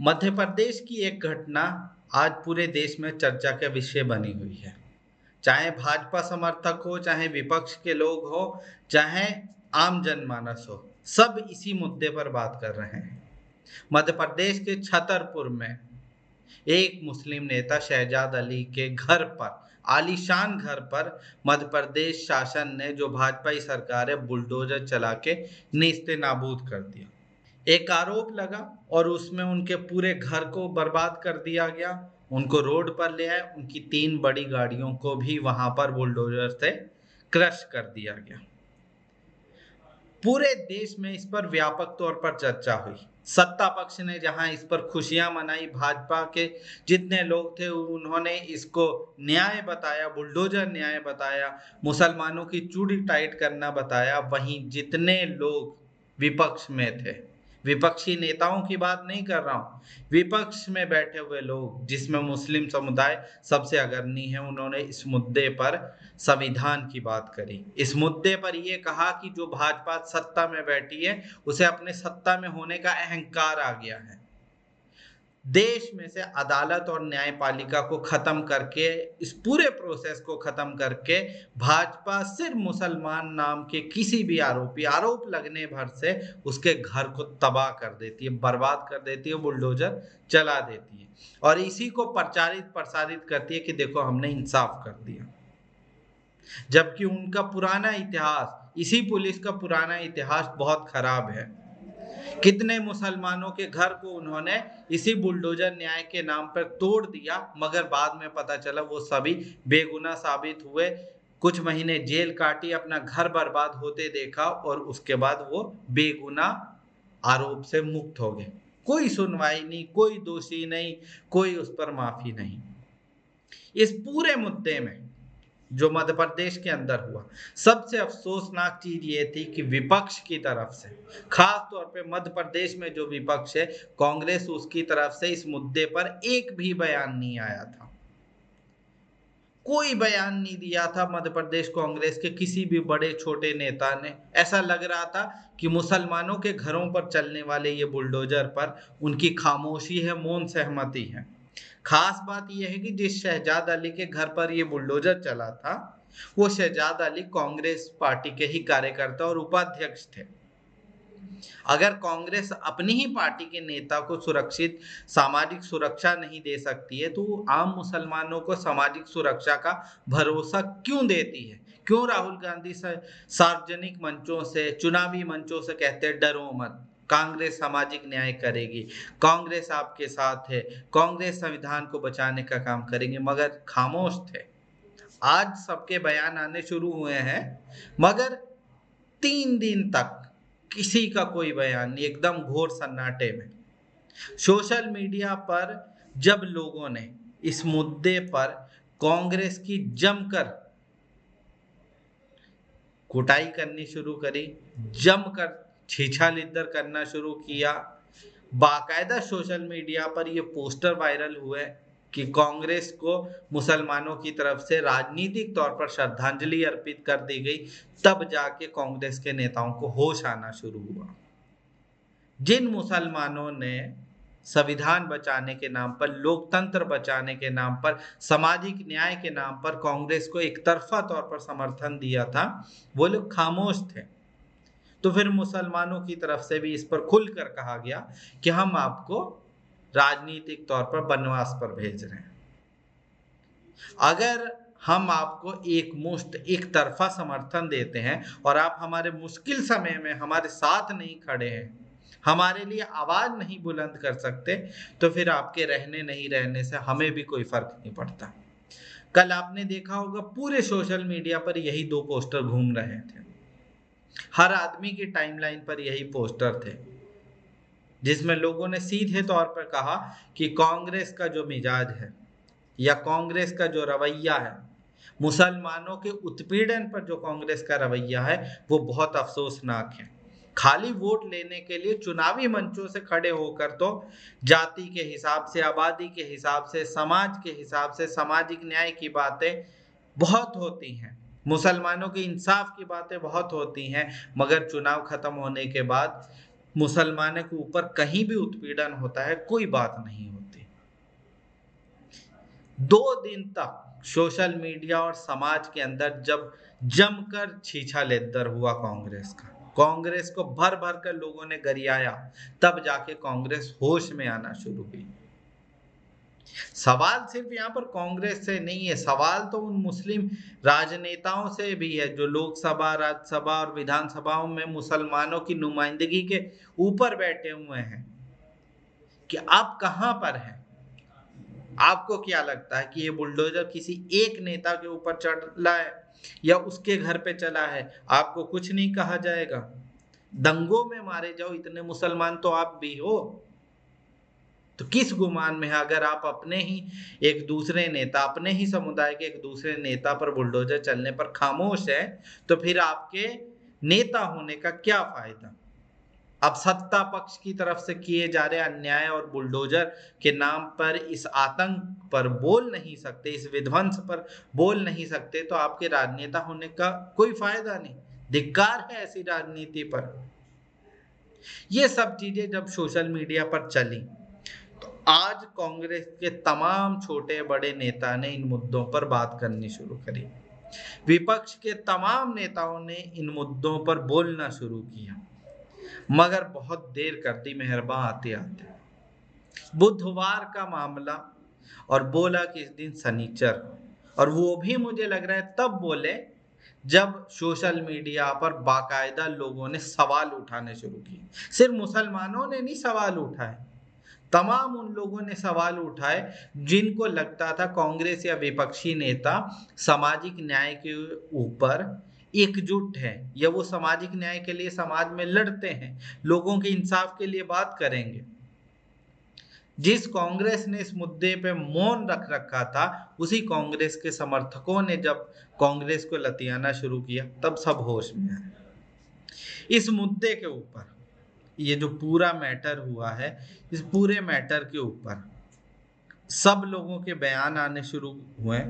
मध्य प्रदेश की एक घटना आज पूरे देश में चर्चा का विषय बनी हुई है। चाहे भाजपा समर्थक हो, चाहे विपक्ष के लोग हो, चाहे आम जनमानस हो, सब इसी मुद्दे पर बात कर रहे हैं। मध्य प्रदेश के छतरपुर में एक मुस्लिम नेता शहजाद अली के घर पर, आलीशान घर पर, मध्य प्रदेश शासन ने, जो भाजपा की सरकार है, बुलडोजर चला के नेस्ते नाबूद कर दिया। एक आरोप लगा और उसमें उनके पूरे घर को बर्बाद कर दिया गया। उनको रोड पर ले आए, उनकी 3 बड़ी गाड़ियों को भी वहां पर बुलडोजर से क्रश कर दिया गया। पूरे देश में इस पर व्यापक तौर पर चर्चा हुई। सत्ता पक्ष ने जहां इस पर खुशियां मनाई, भाजपा के जितने लोग थे उन्होंने इसको न्याय बताया, बुलडोजर न्याय बताया, मुसलमानों की चूड़ी टाइट करना बताया। वहीं जितने लोग विपक्ष में थे, विपक्षी नेताओं की बात नहीं कर रहा हूं, विपक्ष में बैठे हुए लोग जिसमें मुस्लिम समुदाय सबसे अग्रणी है, उन्होंने इस मुद्दे पर संविधान की बात करी। इस मुद्दे पर यह कहा कि जो भाजपा सत्ता में बैठी है उसे अपने सत्ता में होने का अहंकार आ गया है। देश में से अदालत और न्यायपालिका को खत्म करके, इस पूरे प्रोसेस को खत्म करके, भाजपा सिर्फ मुसलमान नाम के किसी भी आरोप लगने भर से उसके घर को तबाह कर देती है, बर्बाद कर देती है, बुलडोजर चला देती है और इसी को प्रचारित प्रसारित करती है कि देखो हमने इंसाफ कर दिया। जबकि उनका पुराना इतिहास, इसी पुलिस का पुराना इतिहास बहुत खराब है। कितने मुसलमानों के घर को उन्होंने इसी बुलडोजर न्याय के नाम पर तोड़ दिया, मगर बाद में पता चला वो सभी बेगुनाह साबित हुए। कुछ महीने जेल काटी, अपना घर बर्बाद होते देखा और उसके बाद वो बेगुनाह आरोप से मुक्त हो गए। कोई सुनवाई नहीं, कोई दोषी नहीं, कोई उस पर माफी नहीं। इस पूरे मुद्दे में जो मध्य प्रदेश के अंदर हुआ, सबसे अफसोसनाक चीज ये थी कि विपक्ष की तरफ से, खास तौर पे मध्य प्रदेश में जो विपक्ष है, कांग्रेस, उसकी तरफ से इस मुद्दे पर एक भी बयान नहीं आया था। कोई बयान नहीं दिया था मध्य प्रदेश कांग्रेस के किसी भी बड़े छोटे नेता ने। ऐसा लग रहा था कि मुसलमानों के घरों पर चलने वाले ये बुलडोजर पर उनकी खामोशी है, मौन सहमति है। खास बात यह है कि जिस शहजाद अली के घर पर यह बुलडोजर चला था, वो शहजाद अली कांग्रेस पार्टी के ही कार्यकर्ता और उपाध्यक्ष थे। अगर कांग्रेस अपनी ही पार्टी के नेता को सुरक्षित सामाजिक सुरक्षा नहीं दे सकती है, तो वो आम मुसलमानों को सामाजिक सुरक्षा का भरोसा क्यों देती है? क्यों राहुल गांधी सार्वजनिक मंचों से, चुनावी मंचों से कहते हैं डरो मत, कांग्रेस सामाजिक न्याय करेगी, कांग्रेस आपके साथ है, कांग्रेस संविधान को बचाने का काम करेंगे, मगर खामोश थे। आज सबके बयान आने शुरू हुए हैं, मगर 3 दिन तक किसी का कोई बयान नहीं, एकदम घोर सन्नाटे में। सोशल मीडिया पर जब लोगों ने इस मुद्दे पर कांग्रेस की जमकर कुटाई करनी शुरू करी, जमकर छीछालिद्दर करना शुरू किया, बाकायदा सोशल मीडिया पर ये पोस्टर वायरल हुए कि कांग्रेस को मुसलमानों की तरफ से राजनीतिक तौर पर श्रद्धांजलि अर्पित कर दी गई, तब जाके कांग्रेस के नेताओं को होश आना शुरू हुआ। जिन मुसलमानों ने संविधान बचाने के नाम पर, लोकतंत्र बचाने के नाम पर, सामाजिक न्याय के नाम पर कांग्रेस को एक तरफा तौर पर समर्थन दिया था, वो लोग खामोश थे। तो फिर मुसलमानों की तरफ से भी इस पर खुलकर कहा गया कि हम आपको राजनीतिक तौर पर वनवास पर भेज रहे हैं। अगर हम आपको एक मुश्त, एक तरफा समर्थन देते हैं और आप हमारे मुश्किल समय में हमारे साथ नहीं खड़े हैं, हमारे लिए आवाज नहीं बुलंद कर सकते, तो फिर आपके रहने नहीं रहने से हमें भी कोई फर्क नहीं पड़ता। कल आपने देखा होगा पूरे सोशल मीडिया पर यही 2 पोस्टर घूम रहे थे। हर आदमी की टाइमलाइन पर यही पोस्टर थे, जिसमें लोगों ने सीधे तौर पर कहा कि कांग्रेस का जो मिजाज है या कांग्रेस का जो रवैया है, मुसलमानों के उत्पीड़न पर जो कांग्रेस का रवैया है, वो बहुत अफसोसनाक है। खाली वोट लेने के लिए चुनावी मंचों से खड़े होकर तो जाति के हिसाब से, आबादी के हिसाब से, समाज के हिसाब से, सामाजिक न्याय की बातें बहुत होती हैं, मुसलमानों के इंसाफ की बातें बहुत होती हैं, मगर चुनाव खत्म होने के बाद मुसलमानों के ऊपर कहीं भी उत्पीड़न होता है कोई बात नहीं होती। 2 दिन तक सोशल मीडिया और समाज के अंदर जब जमकर छीछा लेदर हुआ कांग्रेस को भर भर कर लोगों ने गरियाया, तब जाके कांग्रेस होश में आना शुरू हुई। सवाल सिर्फ यहाँ पर कांग्रेस से नहीं है, सवाल तो उन मुस्लिम राजनेताओं से भी है जो लोकसभा, राज्यसभा और विधानसभाओं में मुसलमानों की नुमाइंदगी के ऊपर बैठे हुए हैं कि आप कहां पर हैं। आपको क्या लगता है कि ये बुलडोजर किसी एक नेता के ऊपर चला है या उसके घर पे चला है? आपको कुछ नहीं कहा जाएगा। दंगों में मारे जाओ इतने मुसलमान तो आप भी हो, तो किस गुमान में है? अगर आप अपने ही एक दूसरे नेता, अपने ही समुदाय के एक दूसरे नेता पर बुलडोजर चलने पर खामोश है, तो फिर आपके नेता होने का क्या फायदा? अब सत्ता पक्ष की तरफ से किए जा रहे अन्याय और बुलडोजर के नाम पर इस आतंक पर बोल नहीं सकते, इस विध्वंस पर बोल नहीं सकते, तो आपके राजनेता होने का कोई फायदा नहीं। धिक्कार है ऐसी राजनीति पर। ये सब चीजें जब सोशल मीडिया पर चली तो आज कांग्रेस के तमाम छोटे बड़े नेता ने इन मुद्दों पर बात करनी शुरू करी। विपक्ष के तमाम नेताओं ने इन मुद्दों पर बोलना शुरू किया, मगर बहुत देर कर दी मेहरबान आते आते। बुधवार का मामला और बोला कि इस दिन शनिचर, और वो भी मुझे लग रहा है तब बोले जब सोशल मीडिया पर बाकायदा लोगों ने सवाल उठाने शुरू किए। सिर्फ मुसलमानों ने नहीं सवाल उठाए, तमाम उन लोगों ने सवाल उठाए जिनको लगता था कांग्रेस या विपक्षी नेता सामाजिक न्याय के ऊपर एकजुट है, या वो सामाजिक न्याय के लिए समाज में लड़ते हैं, लोगों के इंसाफ के लिए बात करेंगे। जिस कांग्रेस ने इस मुद्दे पे मौन रख रखा था, उसी कांग्रेस के समर्थकों ने जब कांग्रेस को लतियाना शुरू किया, तब सब होश में आए। इस मुद्दे के ऊपर ये जो पूरा मैटर हुआ है, इस पूरे मैटर के ऊपर सब लोगों के बयान आने शुरू हुए,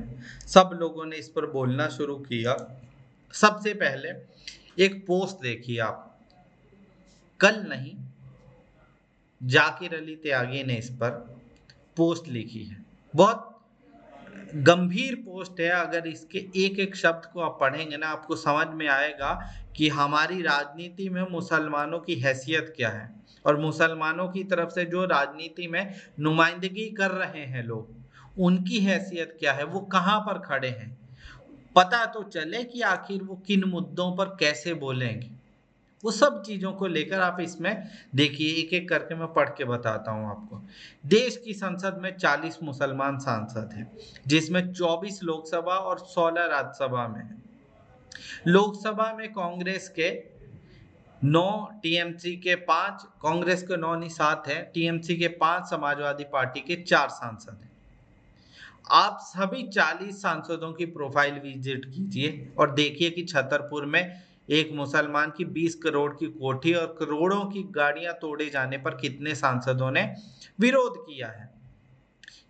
सब लोगों ने इस पर बोलना शुरू किया। सबसे पहले एक पोस्ट देखिए आप, कल नहीं, जाकिर अली त्यागी ने इस पर पोस्ट लिखी है। बहुत गंभीर पोस्ट है। अगर इसके एक एक शब्द को आप पढ़ेंगे ना, आपको समझ में आएगा कि हमारी राजनीति में मुसलमानों की हैसियत क्या है, और मुसलमानों की तरफ से जो राजनीति में नुमाइंदगी कर रहे हैं लोग, उनकी हैसियत क्या है, वो कहाँ पर खड़े हैं, पता तो चले कि आखिर वो किन मुद्दों पर कैसे बोलेंगे। वो सब चीजों को लेकर आप इसमें देखिए, एक एक करके मैं पढ़ के बताता हूं आपको। देश की संसद में 40 मुसलमान सांसद हैं, जिसमें 24 लोकसभा और 16 राज्यसभा में है। लोकसभा में कांग्रेस के 9, टीएमसी के 5, कांग्रेस के 9 नहीं 7 है, टीएमसी के 5, समाजवादी पार्टी के 4 सांसद हैं। आप सभी 40 सांसदों की प्रोफाइल विजिट कीजिए और देखिए कि छतरपुर में एक मुसलमान की 20 करोड़ की कोठी और करोड़ों की गाड़ियां तोड़े जाने पर कितने सांसदों ने विरोध किया है।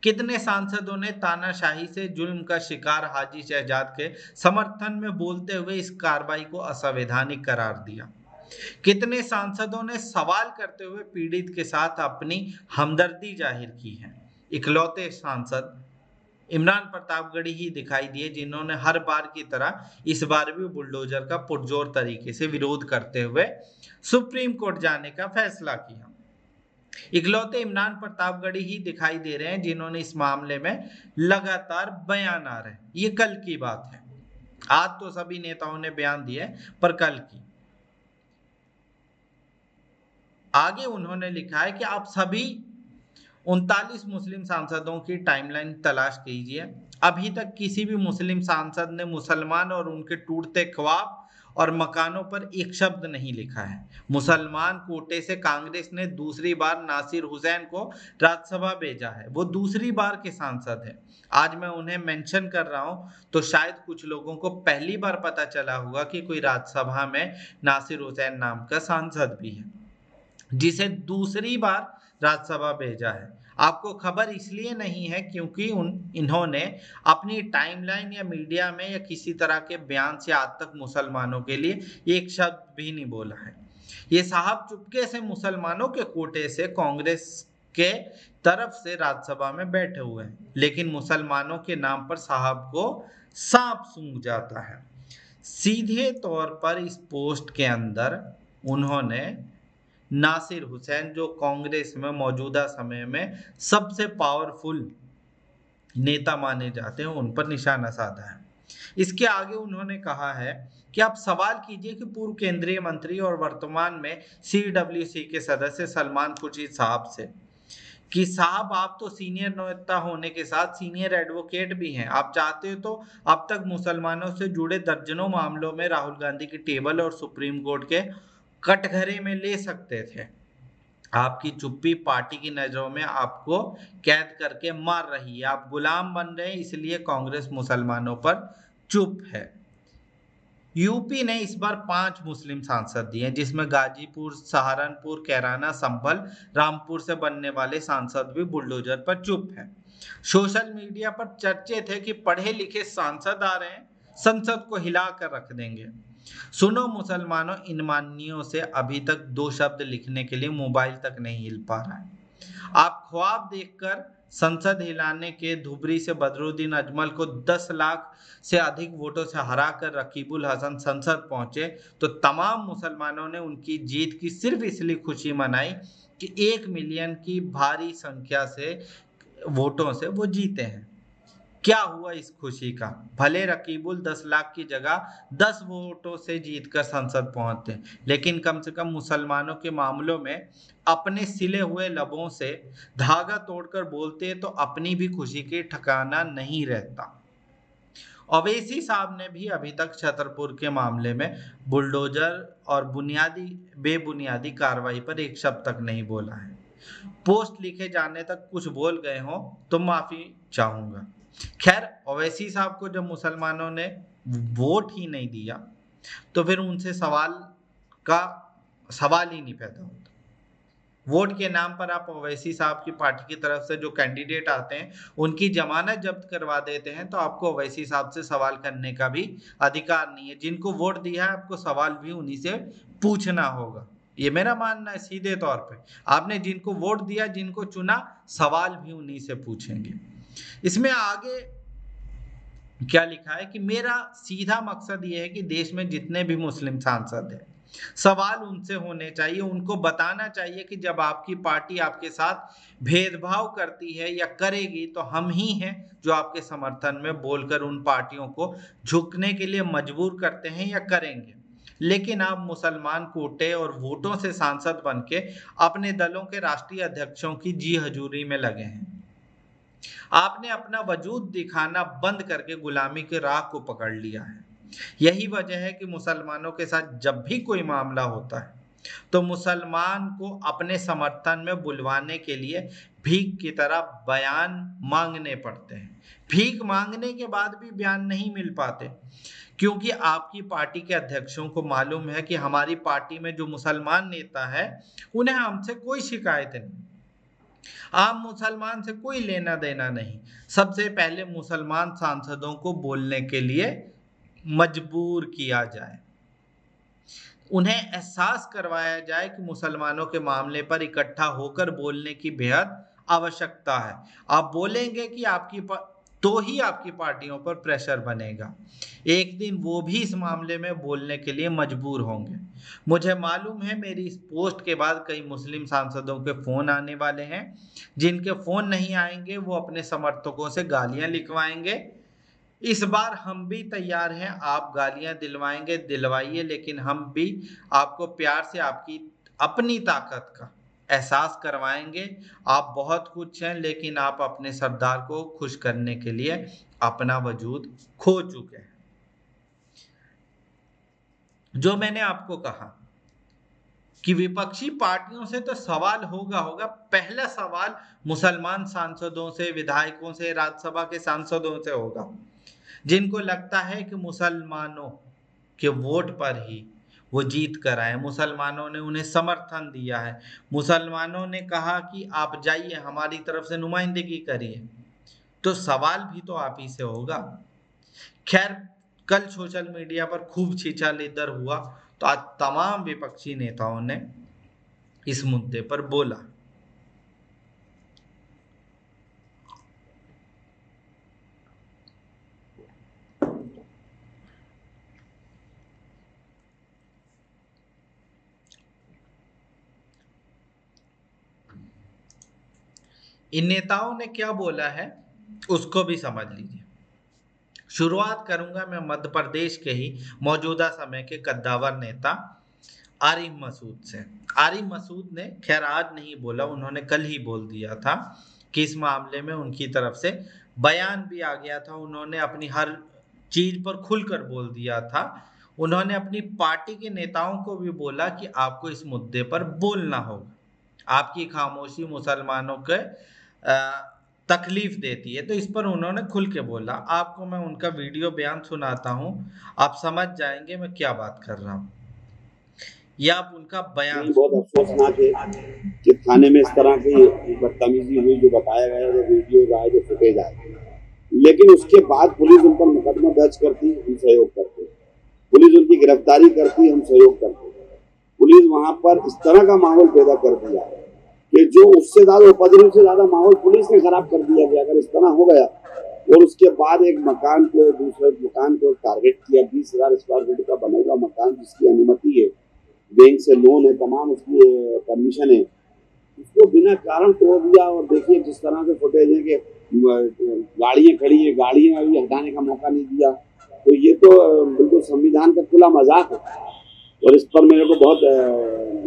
कितने सांसदों ने तानाशाही से जुल्म का शिकार हाजी शहजाद के समर्थन में बोलते हुए इस कार्रवाई को असंवैधानिक करार दिया। कितने सांसदों ने सवाल करते हुए पीड़ित के साथ अपनी हमदर्दी जाहिर की है। इकलौते सांसद इमरान प्रतापगढ़ी ही दिखाई दिए जिन्होंने हर बार की तरह इस बार भी बुलडोजर का पुरजोर तरीके से विरोध करते हुए सुप्रीम कोर्ट जाने का फैसला किया। इकलौते इमरान प्रतापगढ़ी ही दिखाई दे रहे हैं जिन्होंने इस मामले में लगातार बयान आ रहे हैं। ये कल की बात है, आज तो सभी नेताओं ने बयान दिए, पर कल की। आगे उन्होंने लिखा है कि आप सभी 39 मुस्लिम सांसदों की टाइमलाइन तलाश कीजिए। अभी तक किसी भी मुस्लिम सांसद ने मुसलमान और उनके टूटते ख्वाब और मकानों पर एक शब्द नहीं लिखा है। मुसलमान कोटे से कांग्रेस ने दूसरी बार नासिर हुसैन को राज्यसभा भेजा है, वो दूसरी बार के सांसद है। आज मैं उन्हें मेंशन कर रहा हूं तो शायद कुछ लोगों को पहली बार पता चला होगा कि कोई राज्यसभा में नासिर हुसैन नाम का सांसद भी है, जिसे दूसरी बार राज्यसभा भेजा है। आपको खबर इसलिए नहीं है क्योंकि इन्होंने अपनी टाइमलाइन या मीडिया में या किसी तरह के बयान से आज तक मुसलमानों के लिए एक शब्द भी नहीं बोला है। ये साहब चुपके से मुसलमानों के कोटे से कांग्रेस के तरफ से राज्यसभा में बैठे हुए हैं, लेकिन मुसलमानों के नाम पर साहब को सांप सूंघ जाता है। सीधे तौर पर इस पोस्ट के अंदर उन्होंने नासिर हुसैन, जो कांग्रेस में मौजूदा समय में सबसे पावरफुल नेता माने जाते हैं, उन पर निशाना साधा है। इसके आगे उन्होंने कहा है कि आप सवाल कीजिए कि पूर्व केंद्रीय मंत्री और वर्तमान में CWC के सदस्य सलमान खुर्शीद साहब से कि साहब आप तो सीनियर नेता होने के साथ सीनियर एडवोकेट भी हैं, आप चाहते हो तो अब तक मुसलमानों से जुड़े दर्जनों मामलों में राहुल गांधी की टेबल और सुप्रीम कोर्ट के कटघरे में ले सकते थे। आपकी चुप्पी पार्टी की नजरों में आपको कैद करके मार रही है, आप गुलाम बन रहे हैं, इसलिए कांग्रेस मुसलमानों पर चुप है। यूपी ने इस बार 5 मुस्लिम सांसद दिए, जिसमें गाजीपुर, सहारनपुर, कैराना, संभल, रामपुर से बनने वाले सांसद भी बुलडोजर पर चुप हैं। सोशल मीडिया पर चर्चे थे कि पढ़े लिखे सांसद आ रहे हैं, संसद को हिला कर रख देंगे। सुनो मुसलमानों, इन माननियों से अभी तक 2 शब्द लिखने के लिए मोबाइल तक नहीं हिल पा रहा है। आप ख्वाब देखकर संसद हिलाने के धुबरी से बदरुद्दीन अजमल को 10 लाख से अधिक वोटों से हराकर रकीबुल हसन संसद पहुंचे, तो तमाम मुसलमानों ने उनकी जीत की सिर्फ इसलिए खुशी मनाई कि 1 मिलियन की भारी संख्या से वोटों से वो जीते हैं। क्या हुआ इस खुशी का? भले रकीबुल 10 लाख की जगह 10 वोटों से जीतकर संसद पहुंचते, लेकिन कम से कम मुसलमानों के मामलों में अपने सिले हुए लबों से धागा तोड़कर बोलते तो अपनी भी खुशी की ठिकाना नहीं रहता। ओवैसी साहब ने भी अभी तक छतरपुर के मामले में बुलडोजर और बेबुनियादी कार्रवाई पर एक शब्द तक नहीं बोला है। पोस्ट लिखे जाने तक कुछ बोल गए हो तो माफी चाहूंगा। खैर, ओवैसी साहब को जब मुसलमानों ने वोट ही नहीं दिया तो फिर उनसे सवाल ही नहीं पैदा होता। वोट के नाम पर आप ओवैसी साहब की पार्टी की तरफ से जो कैंडिडेट आते हैं उनकी जमानत जब्त करवा देते हैं, तो आपको ओवैसी साहब से सवाल करने का भी अधिकार नहीं है। जिनको वोट दिया है आपको सवाल भी उन्हीं से पूछना होगा, ये मेरा मानना है। सीधे तौर पे आपने जिनको वोट दिया, जिनको चुना, सवाल भी उन्हीं से पूछेंगे। इसमें आगे क्या लिखा है कि मेरा सीधा मकसद ये है कि देश में जितने भी मुस्लिम सांसद हैं, सवाल उनसे होने चाहिए। उनको बताना चाहिए कि जब आपकी पार्टी आपके साथ भेदभाव करती है या करेगी तो हम ही हैं जो आपके समर्थन में बोलकर उन पार्टियों को झुकने के लिए मजबूर करते हैं या करेंगे। लेकिन आप मुसलमान कोटे और वोटों से सांसद बन के अपने दलों के राष्ट्रीय अध्यक्षों की जी हजूरी में लगे हैं। आपने अपना वजूद दिखाना बंद करके गुलामी के राह को पकड़ लिया है। यही वजह है कि मुसलमानों के साथ जब भी कोई मामला होता है तो मुसलमान को अपने समर्थन में बुलवाने के लिए भीख की तरह बयान मांगने पड़ते हैं। भीख मांगने के बाद भी बयान नहीं मिल पाते, क्योंकि आपकी पार्टी के अध्यक्षों को मालूम है कि हमारी पार्टी में जो मुसलमान नेता है उन्हें हमसे कोई शिकायत नहीं, आम मुसलमान से कोई लेना देना नहीं। सबसे पहले मुसलमान सांसदों को बोलने के लिए मजबूर किया जाए, उन्हें एहसास करवाया जाए कि मुसलमानों के मामले पर इकट्ठा होकर बोलने की बेहद आवश्यकता है। आप बोलेंगे कि तो ही आपकी पार्टियों पर प्रेशर बनेगा। एक दिन वो भी इस मामले में बोलने के लिए मजबूर होंगे। मुझे मालूम है मेरी इस पोस्ट के बाद कई मुस्लिम सांसदों के फोन आने वाले हैं। जिनके फोन नहीं आएंगे वो अपने समर्थकों से गालियां लिखवाएंगे। इस बार हम भी तैयार हैं, आप गालियां दिलवाएंगे दिलवाइए, लेकिन हम भी आपको प्यार से आपकी अपनी ताकत का एहसास करवाएंगे। आप बहुत कुछ हैं, लेकिन आप अपने सरदार को खुश करने के लिए अपना वजूद खो चुके हैं। जो मैंने आपको कहा कि विपक्षी पार्टियों से तो सवाल होगा। पहला सवाल मुसलमान सांसदों से, विधायकों से, राज्यसभा के सांसदों से होगा, जिनको लगता है कि मुसलमानों के वोट पर ही वो जीत कर आए, मुसलमानों ने उन्हें समर्थन दिया है, मुसलमानों ने कहा कि आप जाइए हमारी तरफ से नुमाइंदगी करिए, तो सवाल भी तो आप ही से होगा। खैर, कल सोशल मीडिया पर खूब छीछा लेदर हुआ तो आज तमाम विपक्षी नेताओं ने इस मुद्दे पर बोला। इन नेताओं ने क्या बोला है उसको भी समझ लीजिए। शुरुआत करूंगा मैं मध्य प्रदेश के ही मौजूदा समय के कद्दावर नेता आरिफ मसूद से। आरिफ मसूद ने खैर आज नहीं बोला, उन्होंने कल ही बोल दिया था कि इस मामले में उनकी तरफ से बयान भी आ गया था। उन्होंने अपनी हर चीज पर खुलकर बोल दिया था। उन्होंने अपनी पार्टी के नेताओं को भी बोला कि आपको इस मुद्दे पर बोलना होगा, आपकी खामोशी मुसलमानों के तकलीफ देती है। तो इस पर उन्होंने खुल के बोला। आपको मैं उनका वीडियो बयान सुनाता हूं, आप समझ जाएंगे मैं क्या बात कर रहा हूं। या आप उनका बयान। बहुत अफसोसनाक है कि थाने में इस तरह की बदतमीजी हुई जो बताया गया है, जो वीडियो आए, जो फुटेज आए, लेकिन उसके बाद पुलिस उन पर मुकदमा दर्ज करती, हम सहयोग करते, पुलिस उनकी गिरफ्तारी करती, हम सहयोग करते। पुलिस वहां पर इस तरह का माहौल पैदा कर दिया कि जो उससे ज्यादा उपद्रव से ज्यादा माहौल पुलिस ने खराब कर दिया कि अगर इस तरह हो गया। और उसके बाद एक मकान को, दूसरे मकान को टारगेट किया, 20,000 स्क्वायर फीट का बनेगा मकान जिसकी अनुमति है, बैंक से लोन है, तमाम उसकी परमिशन है, उसको बिना कारण तोड़ दिया। और देखिए जिस तरह से फुटेज है कि गाड़ियां खड़ी है, गाड़ियां अभी हटाने का मौका नहीं दिया। तो ये तो बिल्कुल संविधान का खुला मजाक है। और इस पर मेरे को बहुत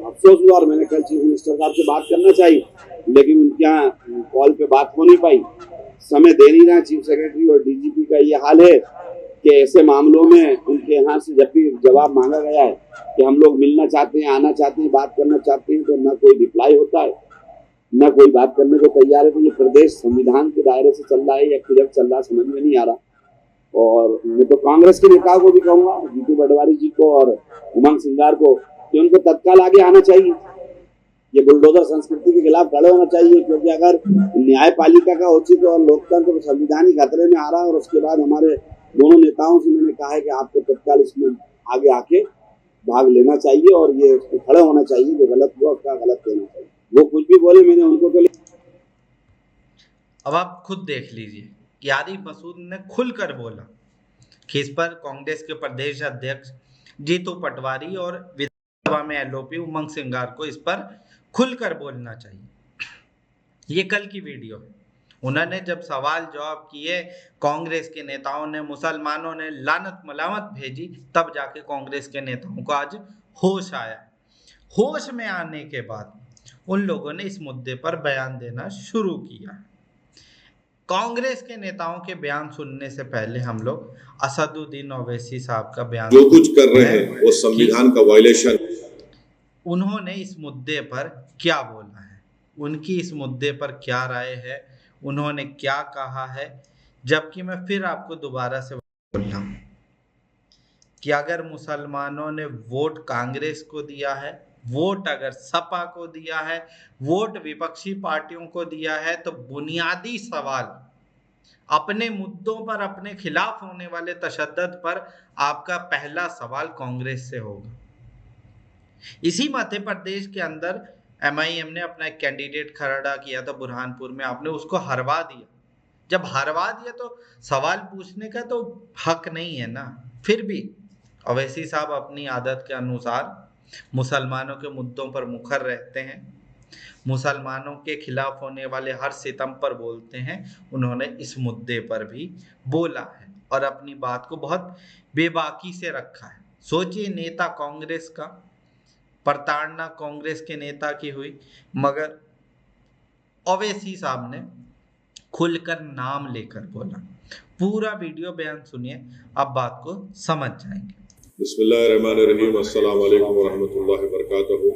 अफसोस हुआ और मैंने कल चीफ मिनिस्टर साहब से बात करना चाहिए, लेकिन उनके यहाँ कॉल पे बात हो नहीं पाई, समय दे नहीं रहा। चीफ सेक्रेटरी और डीजीपी का ये हाल है कि ऐसे मामलों में उनके यहाँ से जब भी जवाब मांगा गया है कि हम लोग मिलना चाहते हैं, आना चाहते हैं, बात करना चाहते हैं, तो न कोई रिप्लाई होता है, न कोई बात करने को तैयार है। तो ये प्रदेश संविधान के दायरे से चल रहा है या किधर चल रहा है समझ में नहीं आ रहा। और मैं तो कांग्रेस के नेताओं को भी कहूंगा, जीतू पटवारी जी को और उमंग सिंगार को, कि उनको तत्काल आगे आना चाहिए, ये बुलडोजर संस्कृति के खिलाफ खड़े होना चाहिए। क्योंकि अगर न्यायपालिका का औचित्य और लोकतंत्र संविधान ही खतरे में आ रहा है, और उसके बाद हमारे दोनों नेताओं से मैंने कहा है कि आपको तत्काल इसमें आगे आके भाग लेना चाहिए और ये उसको खड़े होना चाहिए, जो गलत हुआ उसका गलत देना चाहिए। वो कुछ भी बोले, मैंने उनको तो। अब आप खुद देख लीजिए कि आरिफ मसूद ने खुलकर बोला कि इस पर कांग्रेस के प्रदेश अध्यक्ष जीतू पटवारी और विधानसभा में एलओपी उमंग सिंगार को इस पर खुलकर बोलना चाहिए। ये कल की वीडियो है। उन्होंने जब सवाल जवाब किए, कांग्रेस के नेताओं ने, मुसलमानों ने लानत मलामत भेजी, तब जाके कांग्रेस के नेताओं को आज होश आया। होश में आने के बाद उन लोगों ने इस मुद्दे पर बयान देना शुरू किया। कांग्रेस के नेताओं के बयान सुनने से पहले हम लोग असदुद्दीन ओवैसी साहब का बयान, जो कुछ कर रहे हैं वो संविधान का वायलेशन। उन्होंने इस मुद्दे पर क्या बोला है, उनकी इस मुद्दे पर क्या राय है, उन्होंने क्या कहा है। जबकि मैं फिर आपको दोबारा से बोल रहा हूं कि अगर मुसलमानों ने वोट कांग्रेस को दिया है, वोट अगर सपा को दिया है, वोट विपक्षी पार्टियों को दिया है, तो बुनियादी सवाल अपने मुद्दों पर, अपने खिलाफ होने वाले तशद्दुद पर आपका पहला सवाल कांग्रेस से होगा। इसी मध्य प्रदेश के अंदर एमआईएम ने अपना एक कैंडिडेट खड़ा किया था बुरहानपुर में, आपने उसको हरवा दिया। जब हरवा दिया तो सवाल पूछने का तो हक नहीं है ना। फिर भी ओवैसी साहब अपनी आदत के अनुसार मुसलमानों के मुद्दों पर मुखर रहते हैं, मुसलमानों के खिलाफ होने वाले हर सितम पर बोलते हैं। उन्होंने इस मुद्दे पर भी बोला है और अपनी बात को बहुत बेबाकी से रखा है। सोचिए, नेता कांग्रेस का, प्रताड़ना कांग्रेस के नेता की हुई, मगर ओवैसी साहब ने खुलकर नाम लेकर बोला। पूरा वीडियो बयान सुनिए, आप बात को समझ जाएंगे। बिस्मिल्लाहिर्रहमानिर्रहीम, अस्सलाम वालेकुम वरहमतुल्लाहि वबरकातुहू।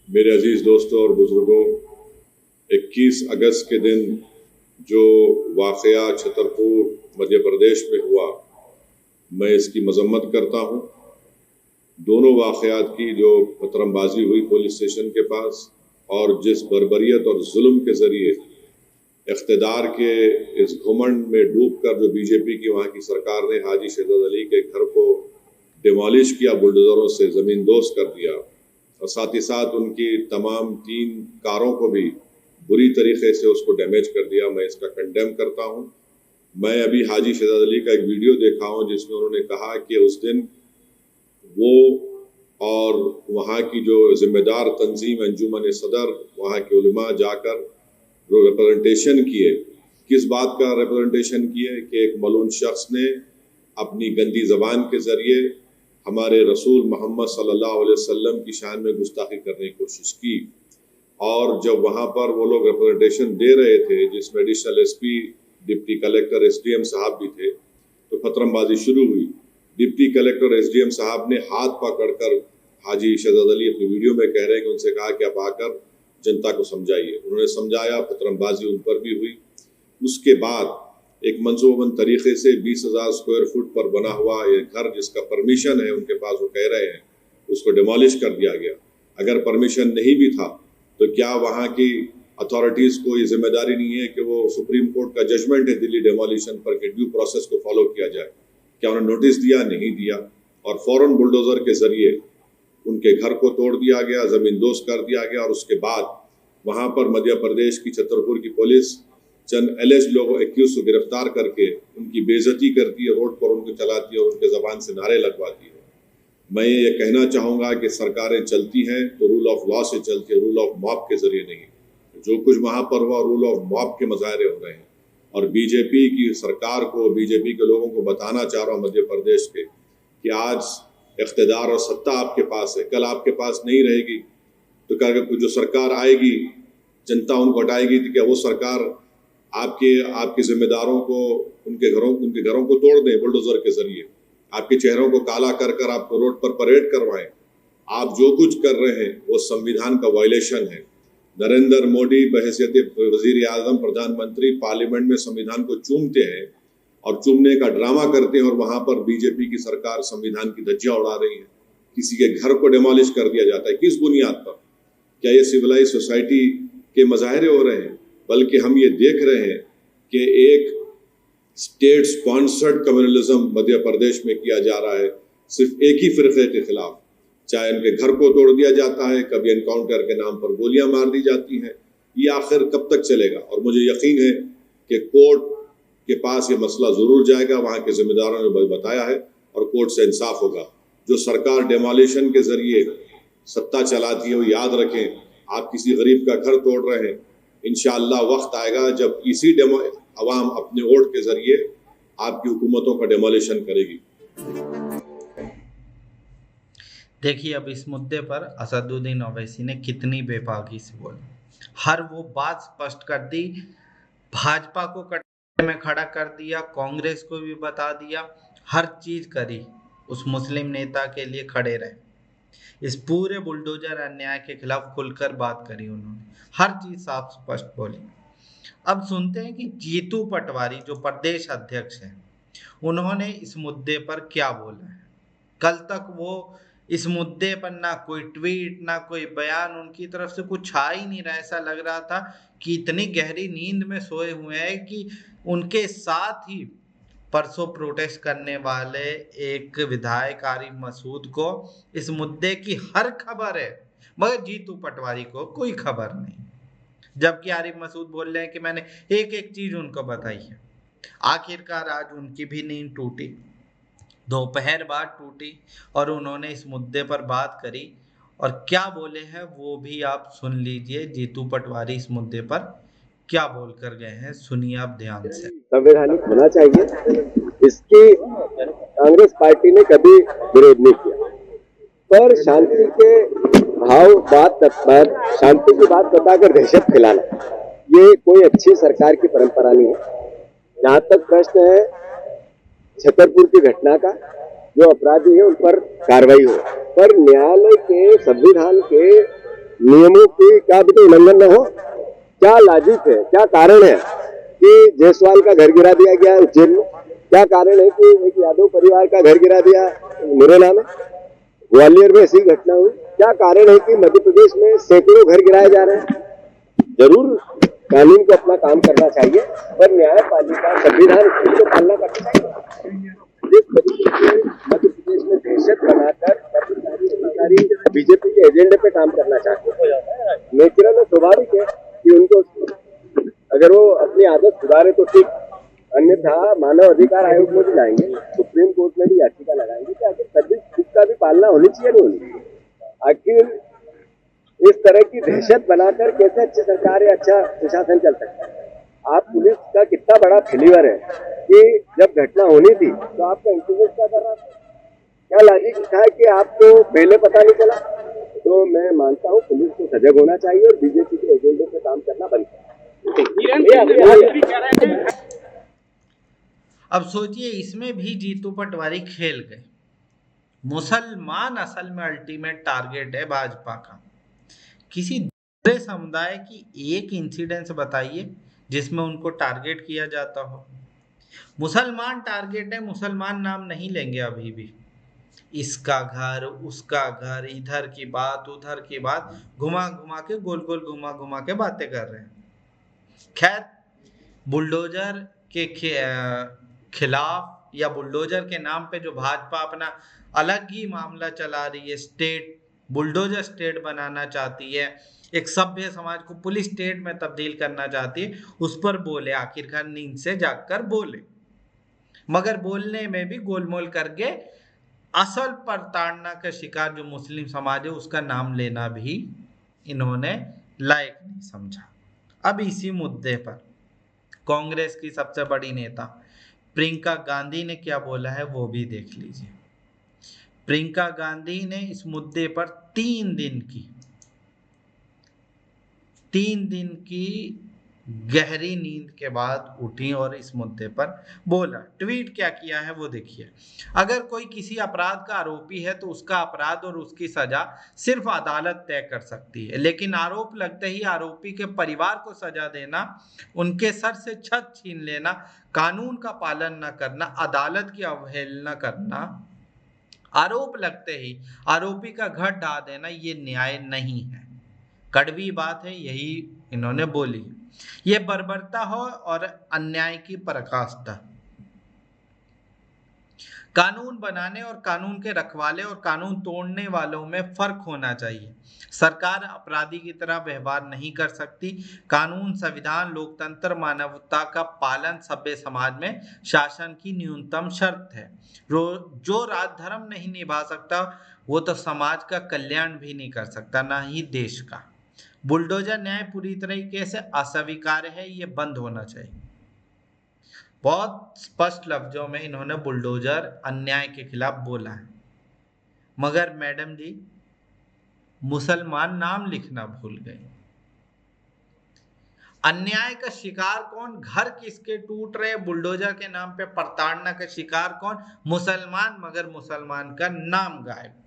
मेरे अजीज दोस्तों और बुजुर्गों, 21 अगस्त के दिन जो वाक़या छतरपुर मध्य प्रदेश में हुआ, मैं इसकी मजम्मत करता हूँ। दोनों वाक़यात की जो पतरमबाजी हुई पुलिस स्टेशन के पास, और जिस बर्बरियत और जुल्म के ज़रिए इक़्तिदार के इस घुमंड में डूबकर जो बीजेपी की वहाँ की सरकार ने हाजी शहजाद अली के घर को डिमोलिश किया, बुलडोजरों से ज़मीन दोस्त कर दिया, और साथ ही साथ उनकी तमाम 3 कारों को भी बुरी तरीके से उसको डैमेज कर दिया। मैं इसका कंडेम करता हूँ। मैं अभी हाजी शहजाद अली का एक वीडियो देखा हूँ जिसमें उन्होंने कहा कि उस दिन वो और वहाँ की जो जिम्मेदार तंजीम अंजुमन सदर, वहाँ के उलमा जाकर जो रिप्रेजेंटेशन किए, किस बात का रिप्रेजेंटेशन किए कि एक मलून शख्स ने अपनी गंदी ज़बान के ज़रिए हमारे रसूल मोहम्मद सल्लल्लाहु अलैहि वसल्लम की शान में गुस्ताखी करने की कोशिश की। और जब वहाँ पर वो लोग रिप्रेजेंटेशन दे रहे थे, जिसमें additional SP, deputy collector, SDM साहब भी थे, तो फतरमबाजी शुरू हुई। डिप्टी कलेक्टर, एसडीएम साहब ने हाथ पकड़कर, हाजी शहजाद अली अपनी वीडियो में कह रहे हैं कि उनसे कहा कि आप आकर जनता को समझाइए। उन्होंने समझाया, फतरमबाजी उन पर भी हुई। उसके बाद एक मंसूबबंद तरीके से 20,000 स्क्वायर फुट पर बना हुआ ये घर, जिसका परमिशन है उनके पास, वो कह रहे हैं, उसको डिमोलिश कर दिया गया। अगर परमिशन नहीं भी था तो क्या वहाँ की अथॉरिटीज़ को ये जिम्मेदारी नहीं है कि वो सुप्रीम कोर्ट का जजमेंट है दिल्ली डेमोलिशन पर कि ड्यू प्रोसेस को फॉलो किया जाए? क्या उन्होंने नोटिस दिया? नहीं दिया, और फौरन बुलडोज़र के ज़रिए उनके घर को तोड़ दिया गया, ज़मीन दोस्त कर दिया गया। और उसके बाद वहाँ पर मध्य प्रदेश की छतरपुर की पुलिस चंद एलिज लोगों, 21 को गिरफ्तार करके उनकी बेइज्जती करती है, रोड पर उनको चलाती है और उनके ज़बान से नारे लगवाती है। मैं ये कहना चाहूँगा कि सरकारें चलती हैं तो रूल ऑफ लॉ से चलती है, रूल ऑफ मॉब के ज़रिए नहीं। जो कुछ वहाँ पर हुआ रूल ऑफ मॉब के मुजाहरे हो रहे हैं। और बीजेपी की सरकार को, बीजेपी के लोगों को बताना चाह रहा हूँ मध्य प्रदेश के, कि आज इख्तिदार और सत्ता आपके पास है, कल आपके पास नहीं रहेगी। तो क्या जो सरकार आएगी, जनता उनको हटाएगी, तो क्या वो सरकार आपके जिम्मेदारों को, उनके घरों को तोड़ दें बुलडोजर के जरिए, आपके चेहरों को काला कर कर आपको रोड पर परेड करवाएं? आप जो कुछ कर रहे हैं वो संविधान का वायलेशन है। नरेंद्र मोदी बहैसियत वजीर आजम, प्रधानमंत्री, पार्लियामेंट में संविधान को चूमते हैं और चूमने का ड्रामा करते हैं, और वहां पर बीजेपी की सरकार संविधान की धज्जियां उड़ा रही है। किसी के घर को डिमोलिश कर दिया जाता है, किस बुनियाद पर? क्या ये सिविलाइज सोसाइटी के मुजाहरे हो रहे हैं? बल्कि हम ये देख रहे हैं कि एक state sponsored communalism Madhya Pradesh में किया जा रहा है, सिर्फ एक ही फिरके के खिलाफ। चाहे उनके घर को तोड़ दिया जाता है, कभी एनकाउंटर के नाम पर गोलियां मार दी जाती हैं। ये आखिर कब तक चलेगा? और मुझे यकीन है कि कोर्ट के पास ये मसला जरूर जाएगा, वहाँ के जिम्मेदारों ने बताया है, और कोर्ट से इंसाफ होगा। जो सरकार डेमोलिशन के जरिए सत्ता चलाती है, वो याद रखें, आप किसी गरीब का घर तोड़ रहे हैं। इंशाअल्लाह वक्त आएगा जब इसी अवाम अपने वोट के जरिए आपकी हुकूमतों का डेमोलिशन करेगी। देखिए, अब इस मुद्दे पर असदुद्दीन ओवैसी ने कितनी बेबाकी से बोला, हर वो बात स्पष्ट कर दी, भाजपा को कटघरे में खड़ा कर दिया, कांग्रेस को भी बता दिया, हर चीज करी, उस मुस्लिम नेता के लिए खड़े रहे। इस पूरे बुलडोजर अन्याय के खिलाफ खुलकर बात करी उन्होंने, हर चीज साफ स्पष्ट बोली। अब सुनते हैं कि जीतू पटवारी जो प्रदेश अध्यक्ष हैं, उन्होंने इस मुद्दे पर क्या बोला है। कल तक वो इस मुद्दे पर ना कोई ट्वीट, ना कोई बयान उनकी तरफ से कुछ आ ही नहीं रहा। ऐसा लग रहा था कि इतनी गहरी नींद में सोए हुए हैं कि उनके साथ ही परसों प्रोटेस्ट करने वाले एक विधायक आरिफ मसूद को इस मुद्दे की हर खबर है, मगर जीतू पटवारी को कोई खबर नहीं। जबकि आरिफ मसूद बोल रहे हैं कि मैंने एक एक चीज उनको बताई है। आखिरकार आज उनकी भी नींद टूटी, दोपहर बाद टूटी, और उन्होंने इस मुद्दे पर बात करी। और क्या बोले हैं वो भी आप सुन लीजिए। जीतू पटवारी इस मुद्दे पर क्या बोलकर गए हैं, सुनिए आप ध्यान से। संवैधानिक होना चाहिए, इसकी कांग्रेस पार्टी ने कभी विरोध नहीं किया, पर शांति के शांति की बात बताकर दहशत फैलाना, ये कोई अच्छी सरकार की परंपरा नहीं है। जहाँ तक प्रश्न है छतरपुर की घटना का, जो अपराधी है उन पर कार्रवाई हो, पर न्यायालय के, संविधान के नियमों की का भी तो उल्लंघन न हो। क्या लॉजिक है, क्या कारण है कि जायसवाल का घर गिरा दिया गया उज्जैन में? क्या कारण है कि एक यादव परिवार का घर गिरा दिया मुरैना में? ग्वालियर में ऐसी घटना हुई। क्या कारण है कि मध्य प्रदेश में सैकड़ों घर गिराए जा रहे हैं? जरूर कानून को अपना काम करना चाहिए, पर न्यायपालिका, संविधान को पालना करना चाहिए। जिस तरीके से मध्य प्रदेश में दहशत बनाकर बीजेपी के एजेंडे पे काम करना चाहते हैं। नेचुरल और स्वाभाविक है कि उनको अगर वो अपनी आदत सुधारे तो ठीक, अन्यथा मानव अधिकार आयोग में भी जाएंगे, सुप्रीम कोर्ट में भी याचिका लगाएंगे कि आखिर सर्विस बुक का भी पालना होनी चाहिए नहीं होनी चाहिए। आखिर इस तरह की दहशत बनाकर कैसे अच्छी सरकार या अच्छा प्रशासन चल सकता है? आप पुलिस का कितना बड़ा फेलियर है कि जब घटना होनी थी तो आपका इंतजार क्या कर रहा था? क्या लॉजिक था कि आपको पहले पता नहीं चला? तो मैं मानता हूँ पुलिस को सजग होना चाहिए और बीजेपी के एजेंडे पे काम करना बंद करना। अब सोचिए, इसमें भी जीतू पटवारी खेल गए। मुसलमान असल में अल्टीमेट टारगेट है भाजपा का। किसी दूसरे समुदाय की एक इंसिडेंस बताइए जिसमें उनको टारगेट किया जाता हो। मुसलमान टारगेट है, मुसलमान नाम नहीं लेंगे अभी भी। इसका घर, उसका घर, इधर की बात, उधर की बात, घुमा घुमा के, गोल गोल घुमा घुमा के बातें कर रहे हैं। खैर, बुलडोजर के खिलाफ या बुलडोजर के नाम पे जो भाजपा अपना अलग ही मामला चला रही है, स्टेट बुलडोजर स्टेट बनाना चाहती है, एक सभ्य समाज को पुलिस स्टेट में तब्दील करना चाहती है, उस पर बोले। आखिरकार नींद से जागकर बोले, मगर बोलने में भी गोलमोल करके असल प्रताड़ना का शिकार जो मुस्लिम समाज है उसका नाम लेना भी इन्होंने लायक नहीं समझा। अब इसी मुद्दे पर कांग्रेस की सबसे बड़ी नेता प्रियंका गांधी ने क्या बोला है वो भी देख लीजिए। प्रियंका गांधी ने इस मुद्दे पर 3 दिन की गहरी नींद के बाद उठी और इस मुद्दे पर बोला। ट्वीट क्या किया है वो देखिए। अगर कोई किसी अपराध का आरोपी है तो उसका अपराध और उसकी सजा सिर्फ अदालत तय कर सकती है, लेकिन आरोप लगते ही आरोपी के परिवार को सजा देना, उनके सर से छत छीन लेना, कानून का पालन न करना, अदालत की अवहेलना करना, आरोप लगते ही आरोपी का घर ढा देना, ये न्याय नहीं है। कड़वी बात है, यही इन्होंने बोली। ये बर्बरता हो और अन्याय की पराकाष्ठा। कानून बनाने और कानून के रखवाले और कानून तोड़ने वालों में फर्क होना चाहिए। सरकार अपराधी की तरह व्यवहार नहीं कर सकती। कानून, संविधान, लोकतंत्र, मानवता का पालन सभ्य समाज में शासन की न्यूनतम शर्त है। जो राजधर्म नहीं निभा सकता वो तो समाज का कल्याण भी नहीं कर सकता, ना ही देश का। बुलडोजर न्याय पूरी तरीके से अस्वीकार्य है, ये बंद होना चाहिए। बहुत स्पष्ट लफ्जों में इन्होंने बुलडोजर अन्याय के खिलाफ बोला है। मगर मैडम जी, मुसलमान नाम लिखना भूल गए। अन्याय का शिकार कौन? घर किसके टूट रहे? बुलडोजर के नाम पे प्रताड़ना का शिकार कौन? मुसलमान, मगर मुसलमान का नाम गायब।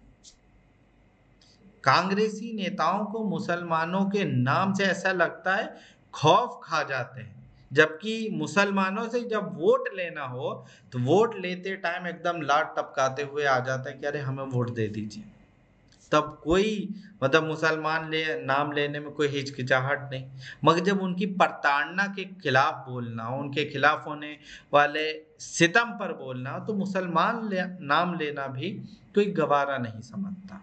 कांग्रेसी नेताओं को मुसलमानों के नाम से ऐसा लगता है खौफ खा जाते हैं, जबकि मुसलमानों से जब वोट लेना हो तो वोट लेते टाइम एकदम लात टपकाते हुए आ जाता है कि अरे हमें वोट दे दीजिए। तब कोई मुसलमान नाम लेने में कोई हिचकिचाहट नहीं। मगर जब उनकी प्रताड़ना के खिलाफ बोलना हो, उनके खिलाफ होने वाले सितम पर बोलना हो, तो मुसलमान नाम लेना भी कोई गवारा नहीं समझता।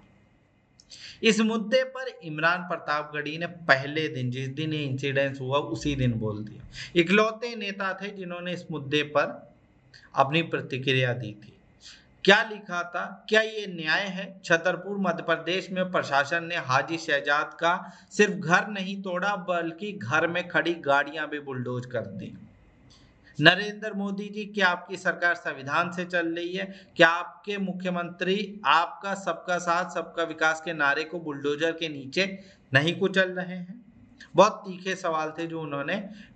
इस मुद्दे पर इमरान प्रतापगढ़ी ने पहले दिन, जिस दिन ये इंसिडेंस हुआ उसी दिन बोल दिया। इकलौते नेता थे जिन्होंने इस मुद्दे पर अपनी प्रतिक्रिया दी थी। क्या लिखा था? क्या ये न्याय है? छतरपुर मध्य प्रदेश में प्रशासन ने हाजी शहजाद का सिर्फ घर नहीं तोड़ा बल्कि घर में खड़ी गाड़ियां भी बुलडोज कर दी। नरेंद्र मोदी जी, क्या आपकी सरकार संविधान से चल रही है? क्या आपके मुख्यमंत्री आपका सबका साथ सबका विकास के नारे को बुलडोजर के नीचे नहीं कुचल रहे हैं? बहुत तीखे सवाल थे जो उन्होंने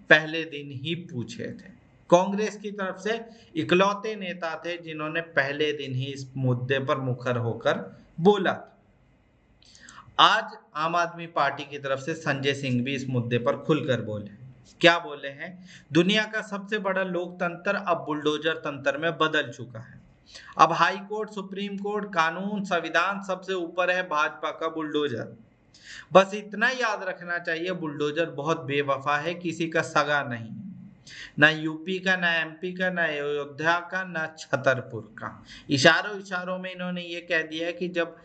पहले दिन ही पूछे थे। कांग्रेस की तरफ से इकलौते नेता थे जिन्होंने पहले दिन ही इस मुद्दे पर मुखर होकर बोला। आज आम आदमी पार्टी की तरफ से संजय सिंह भी इस मुद्दे पर खुलकर बोले। क्या बोले हैं? दुनिया का सबसे बड़ा लोकतंत्र अब बुलडोजर तंत्र में बदल चुका है। अब हाई कोर्ट, सुप्रीम कोर्ट, कानून, संविधान सबसे ऊपर है भाजपा का बुलडोजर। बस इतना याद रखना चाहिए, बुलडोजर बहुत बेवफा है, किसी का सगा नहीं। ना यूपी का, ना एमपी का, ना अयोध्या का, ना छतरपुर का। इशारों इशारों में इन्होंने ये कह दिया कि जब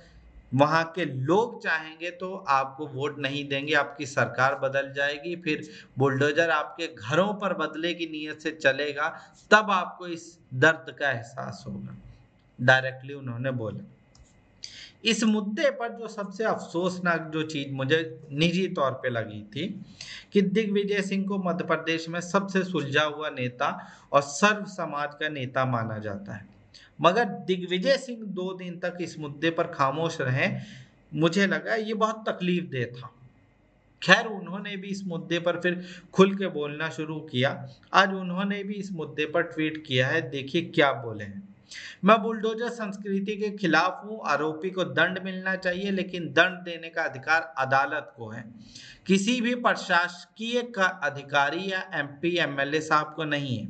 वहां के लोग चाहेंगे तो आपको वोट नहीं देंगे, आपकी सरकार बदल जाएगी, फिर बुलडोजर आपके घरों पर बदले की नीयत से चलेगा, तब आपको इस दर्द का एहसास होगा। डायरेक्टली उन्होंने बोला। इस मुद्दे पर जो सबसे अफसोसनाक जो चीज मुझे निजी तौर पे लगी थी कि दिग्विजय सिंह को मध्य प्रदेश में सबसे सुलझा हुआ नेता और सर्व समाज का नेता माना जाता है, मगर दिग्विजय सिंह 2 दिन तक इस मुद्दे पर खामोश रहे। मुझे लगा ये बहुत तकलीफदेह था। खैर, उन्होंने भी इस मुद्दे पर फिर खुल के बोलना शुरू किया। आज उन्होंने भी इस मुद्दे पर ट्वीट किया है, देखिए क्या बोले हैं। मैं बुलडोजर संस्कृति के खिलाफ हूं। आरोपी को दंड मिलना चाहिए, लेकिन दंड देने का अधिकार अदालत को है, किसी भी प्रशासकीय का अधिकारी या एमपी एमएलए साहब को नहीं है।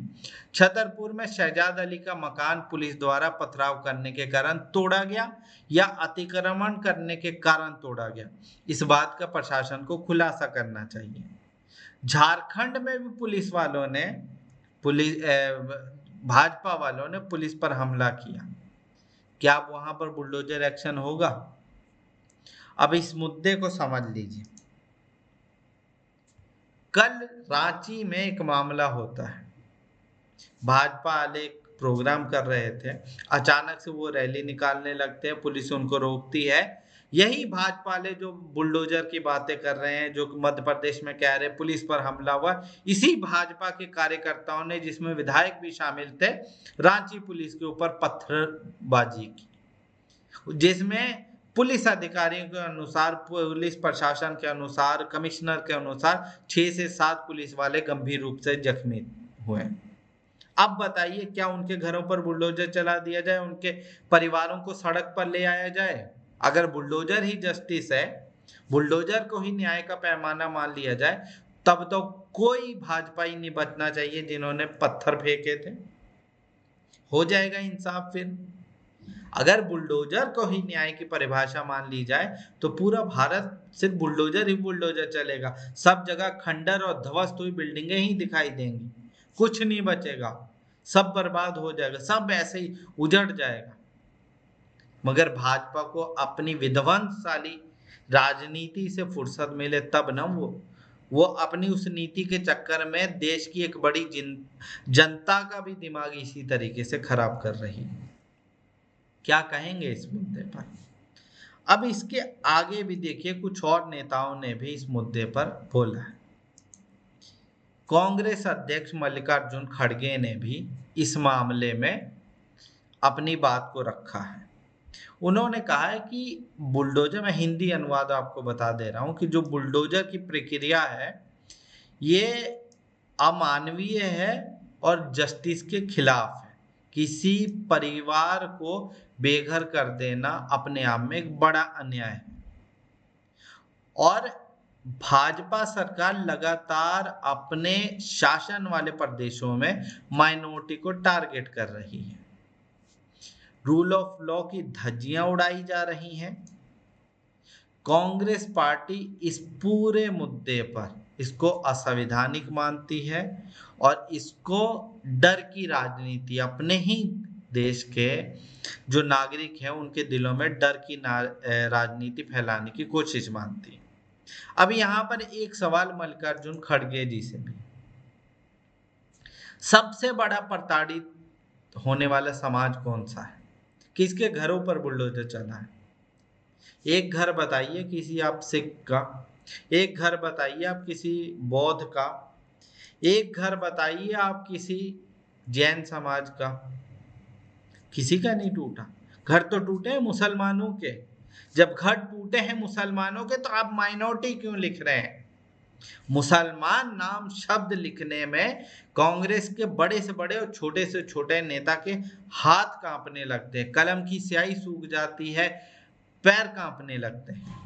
छतरपुर में शहजाद अली का मकान पुलिस द्वारा पथराव करने के कारण तोड़ा गया या अतिक्रमण करने के कारण तोड़ा गया, इस बात का प्रशासन को खुलासा करना चाहिए। झारखंड में भी भाजपा वालों ने पुलिस पर हमला किया, क्या अब वहां पर बुलडोजर एक्शन होगा? अब इस मुद्दे को समझ लीजिए। कल रांची में एक मामला होता है, भाजपा वाले एक प्रोग्राम कर रहे थे, अचानक से वो रैली निकालने लगते हैं, पुलिस उनको रोकती है। यही भाजपा वाले जो बुलडोजर की बातें कर रहे हैं, जो मध्य प्रदेश में कह रहे पुलिस पर हमला हुआ, इसी भाजपा के कार्यकर्ताओं ने, जिसमें विधायक भी शामिल थे, रांची पुलिस के ऊपर पत्थरबाजी की, जिसमें पुलिस अधिकारियों के अनुसार, पुलिस प्रशासन के अनुसार, कमिश्नर के अनुसार 6 से 7 पुलिस वाले गंभीर रूप से जख्मी हुए। अब बताइए, क्या उनके घरों पर बुलडोजर चला दिया जाए, उनके परिवारों को सड़क पर ले आया जाए? अगर बुलडोजर ही जस्टिस है, बुलडोजर को ही न्याय का पैमाना मान लिया जाए, तब तो कोई भाजपाई नहीं बचना चाहिए जिन्होंने पत्थर फेंके थे। हो जाएगा इंसाफ फिर। अगर बुलडोजर को ही न्याय की परिभाषा मान ली जाए तो पूरा भारत सिर्फ बुलडोजर ही बुलडोजर चलेगा। सब जगह खंडर और ध्वस्त हुई बिल्डिंगें ही दिखाई देंगी, कुछ नहीं बचेगा, सब बर्बाद हो जाएगा, सब ऐसे ही उजड़ जाएगा। मगर भाजपा को अपनी विध्वंसशाली राजनीति से फुर्सत मिले तब न वो अपनी उस नीति के चक्कर में देश की एक बड़ी जनता का भी दिमाग इसी तरीके से खराब कर रही है। क्या कहेंगे इस मुद्दे पर? अब इसके आगे भी देखिए, कुछ और नेताओं ने भी इस मुद्दे पर बोला है। कांग्रेस अध्यक्ष मल्लिकार्जुन खड़गे ने भी इस मामले में अपनी बात को रखा है। उन्होंने कहा है कि बुलडोजर, मैं हिंदी अनुवाद आपको बता दे रहा हूं, कि जो बुलडोजर की प्रक्रिया है ये अमानवीय है और जस्टिस के खिलाफ है। किसी परिवार को बेघर कर देना अपने आप में एक बड़ा अन्याय है, और भाजपा सरकार लगातार अपने शासन वाले प्रदेशों में माइनॉरिटी को टारगेट कर रही है। रूल ऑफ लॉ की धज्जियां उड़ाई जा रही हैं। कांग्रेस पार्टी इस पूरे मुद्दे पर इसको असंवैधानिक मानती है और इसको डर की राजनीति, अपने ही देश के जो नागरिक हैं उनके दिलों में डर की राजनीति फैलाने की कोशिश मानती है। अब यहाँ पर एक सवाल मल्लिकार्जुन खड़गे जी से भी, सबसे बड़ा प्रताड़ित होने वाला समाज कौन सा है? किसके घरों पर बुलडोजर चला है? एक घर बताइए किसी आप सिख का, एक घर बताइए आप किसी बौद्ध का, एक घर बताइए आप किसी जैन समाज का। किसी का नहीं टूटा। घर तो टूटे हैं मुसलमानों के। जब घर टूटे हैं मुसलमानों के तो आप माइनॉरिटी क्यों लिख रहे हैं? मुसलमान नाम शब्द लिखने में कांग्रेस के बड़े से बड़े और छोटे से छोटे नेता के हाथ कांपने लगते हैं, कलम की स्याही सूख जाती है, पैर कांपने लगते हैं।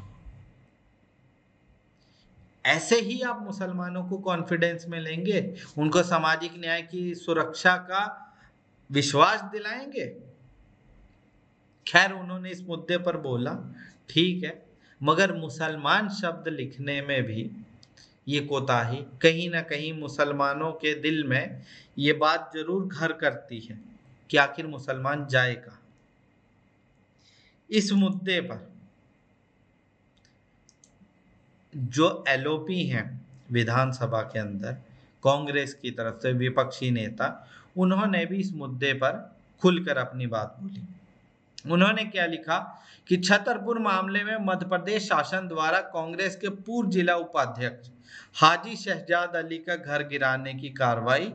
ऐसे ही आप मुसलमानों को कॉन्फिडेंस में लेंगे, उनको सामाजिक न्याय की सुरक्षा का विश्वास दिलाएंगे? खैर, उन्होंने इस मुद्दे पर बोला, ठीक है, मगर मुसलमान शब्द लिखने में भी ये कोताही कहीं ना कहीं मुसलमानों के दिल में ये बात जरूर घर करती है कि आखिर मुसलमान जाए कहाँ। इस मुद्दे पर जो एलओपी हैं विधानसभा के अंदर कांग्रेस की तरफ से विपक्षी नेता, उन्होंने भी इस मुद्दे पर खुलकर अपनी बात बोली। उन्होंने क्या लिखा कि छतरपुर मामले में मध्य प्रदेश शासन द्वारा कांग्रेस के पूर्व जिला उपाध्यक्ष हाजी शहजाद अली का घर गिराने की कार्रवाई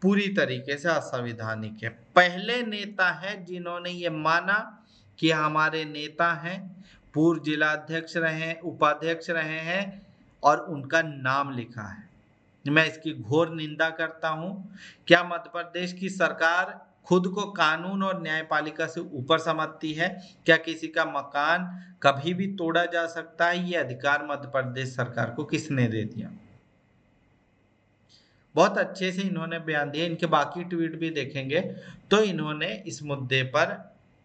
पूरी तरीके से असंवैधानिक है। पहले नेता है जिन्होंने ये माना कि हमारे नेता हैं, पूर्व जिला अध्यक्ष रहे, उपाध्यक्ष रहे हैं और उनका नाम लिखा है। मैं इसकी घोर निंदा करता हूं। क्या मध्य प्रदेश की सरकार खुद को कानून और न्यायपालिका से ऊपर समझती है? क्या किसी का मकान कभी भी तोड़ा जा सकता है? ये अधिकार मध्य प्रदेश सरकार को किसने दे दिया? बहुत अच्छे से इन्होंने बयान दिया। इनके बाकी ट्वीट भी देखेंगे तो इन्होंने इस मुद्दे पर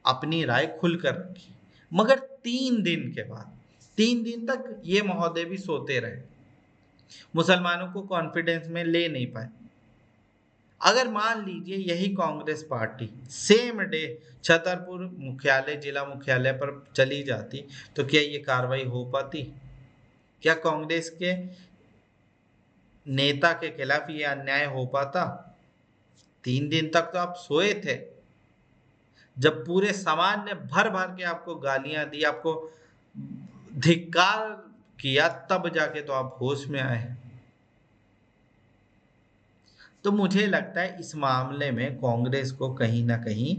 अपनी राय खुलकर रखी। मगर 3 दिन के बाद, 3 दिन तक ये महोदय भी सोते रहे, मुसलमानों को कॉन्फिडेंस में ले नहीं पाए। अगर मान लीजिए यही Congress party same day Chhatarpur मुख्यालय, जिला मुख्यालय पर चली जाती तो क्या ये कार्रवाई हो पाती? क्या कांग्रेस के नेता के खिलाफ ये अन्याय हो पाता? 3 दिन तक तो आप सोए थे। जब पूरे समाज ने भर भर के आपको गालियां दी, आपको धिक्कार किया, तब जाके तो आप होश में आए। तो मुझे लगता है इस मामले में कांग्रेस को कहीं ना कहीं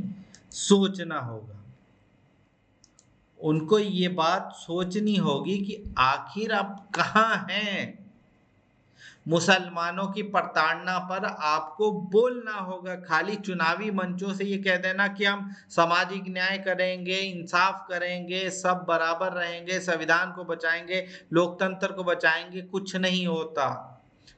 सोचना होगा। उनको ये बात सोचनी होगी कि आखिर आप कहाँ हैं। मुसलमानों की प्रताड़ना पर आपको बोलना होगा। खाली चुनावी मंचों से ये कह देना कि हम सामाजिक न्याय करेंगे, इंसाफ करेंगे, सब बराबर रहेंगे, संविधान को बचाएंगे, लोकतंत्र को बचाएंगे, कुछ नहीं होता।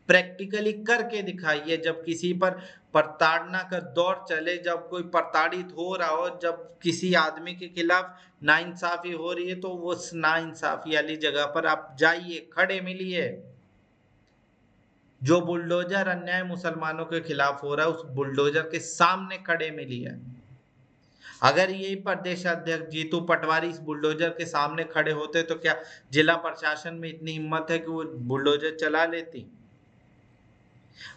प्रैक्टिकली करके दिखाइए। जब किसी पर प्रताड़ना का दौर चले, जब कोई प्रताड़ित हो रहा हो, जब किसी आदमी के खिलाफ नाइंसाफी हो रही है, तो उस नाइंसाफी वाली जगह पर आप जाइए, खड़े मिलिए। जो बुलडोजर अन्याय मुसलमानों के खिलाफ हो रहा है, उस बुलडोजर के सामने खड़े मिलिए। अगर यही प्रदेश अध्यक्ष जीतू पटवारी इस बुलडोजर के सामने खड़े होते तो क्या जिला प्रशासन में इतनी हिम्मत है कि वो बुलडोजर चला लेती?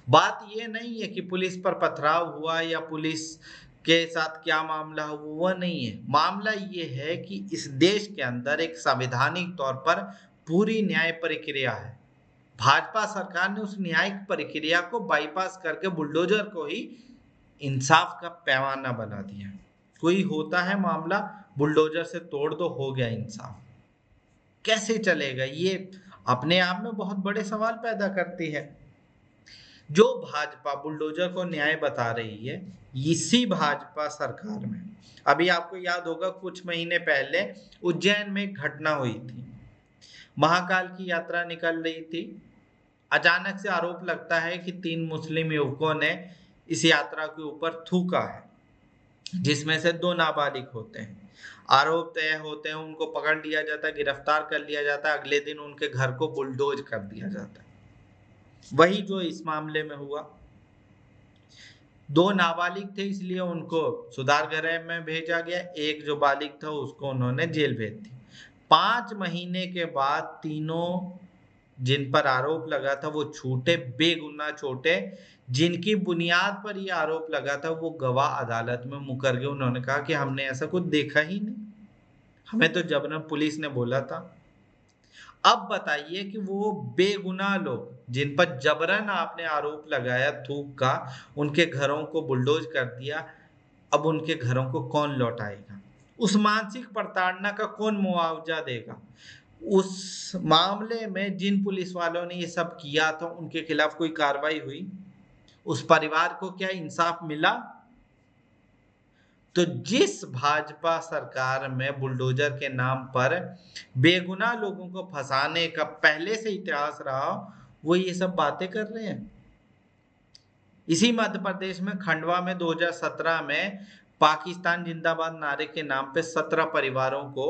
बात ये नहीं है कि पुलिस पर पथराव हुआ या पुलिस के साथ क्या मामला हुआ, वो नहीं है। मामला ये है कि इस देश के अंदर एक संवैधानिक तौर पर पूरी न्याय प्रक्रिया है। भाजपा सरकार ने उस न्यायिक प्रक्रिया को बाईपास करके बुलडोजर को ही इंसाफ का पैमाना बना दिया। कोई होता है मामला, बुलडोजर से तोड़ दो, हो गया इंसाफ। कैसे चलेगा? ये अपने आप में बहुत बड़े सवाल पैदा करती है। जो भाजपा बुलडोजर को न्याय बता रही है, इसी भाजपा सरकार में, अभी आपको याद होगा कुछ महीने पहले उज्जैन में एक घटना हुई थी। महाकाल की यात्रा निकल रही थी। अचानक से आरोप लगता है कि 3 मुस्लिम युवकों ने इस यात्रा के ऊपर थूका है, जिसमें से 2 नाबालिग होते हैं। आरोप तय होते हैं, उनको पकड़ लिया जाता है, गिरफ्तार कर लिया जाता है। अगले दिन उनके घर को बुलडोज कर दिया जाता है। वही जो इस मामले में हुआ। 2 नाबालिग थे, इसलिए उनको सुधार गृह में भेजा गया। एक जो बालिग था उसको उन्होंने जेल भेज दी। 5 महीने के बाद तीनों जिन पर आरोप लगा था वो छूटे, बेगुनाह छूटे। जिनकी बुनियाद पर ये आरोप लगा था वो गवाह अदालत में मुकर गए। उन्होंने कहा कि हमने ऐसा कुछ देखा ही नहीं, हमें तो जबरन पुलिस ने बोला था। अब बताइए कि वो बेगुनाह लोग जिन पर जबरन आपने आरोप लगाया थूक का, उनके घरों को बुलडोज कर दिया, अब उनके घरों को कौन लौटाएगा? उस मानसिक प्रताड़ना का कौन मुआवजा देगा? उस मामले में जिन पुलिस वालों ने ये सब किया था उनके खिलाफ कोई कार्रवाई हुई? उस परिवार को क्या इंसाफ मिला? तो जिस भाजपा सरकार में बुलडोजर के नाम पर बेगुनाह लोगों को फंसाने का पहले से इतिहास रहा, वो ये सब बातें कर रहे हैं। इसी मध्य प्रदेश में खंडवा में 2017 में पाकिस्तान जिंदाबाद नारे के नाम पे 17 परिवारों को